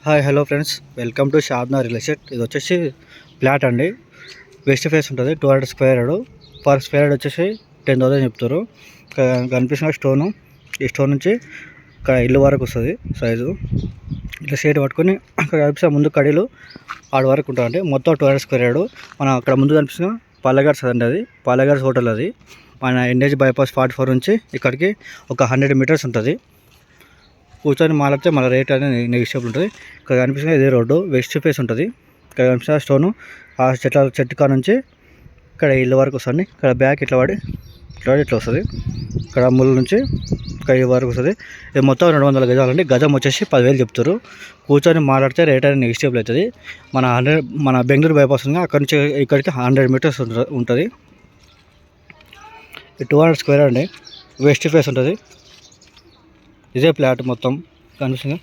Hi hello friends, welcome to Shadna real estate. ఇది వచ్చేసి flat అండి. వెస్ట్ ఫేస్ ఉంటుంది, 200 square yard. Per square yard వచ్చేసి 10,000 చెప్తారు. కనిపిస్తున్న స్టోను, ఈ స్టోన్ నుంచి ఇక్కడ ఇల్లు వరకు వస్తుంది సైజు. ఇట్లా షేడ్ పట్టుకొని అక్కడ కనిపిస్తున్న ముందు కడీలు ఆడ వరకు ఉంటుందండి. మొత్తం 200 స్క్వేర్ యార్డ్. మనం అక్కడ ముందు కనిపిస్తున్న పాలగార్స్ అండి, అది పాలగార్స్ హోటల్. అది మన ఎన్హెచ్ బైపాస్ 44 నుంచి ఇక్కడికి ఒక 100 మీటర్స్ ఉంటుంది. కూర్చొని మాట్లాడితే మన రేట్ అనేది నెగిషియబుల్ ఉంటుంది. ఇక్కడ కనిపిస్తుంది ఇదే రోడ్డు, వెస్ట్ ఫేస్ ఉంటుంది. ఇక్కడ కనిపిస్తున్న స్టోను ఆ చెట్టు కాడ నుంచి ఇక్కడ ఇల్లు వరకు వస్తుంది. ఇక్కడ బ్యాక్ ఇట్లా పడి ఇట్లా వస్తుంది. ఇక్కడ ముళ్ళు నుంచి ఇక్కడ ఈ వరకు వస్తుంది. ఇది మొత్తం 200 గజాలండి. గజం వచ్చేసి 10,000 చెప్తారు. కూర్చొని మాట్లాడితే రేట్ అనేది నెగిషియబుల్ అవుతుంది. మన బెంగళూరు బైపాస్ ఉంది, అక్కడ నుంచి ఇక్కడికి 100 మీటర్స్ ఉంటుంది. 200 స్క్వేర్ అండి, వెస్ట్ ఫేస్ ఉంటుంది. ఇదే ప్లాట్ మొత్తం కనిపిస్తుంది.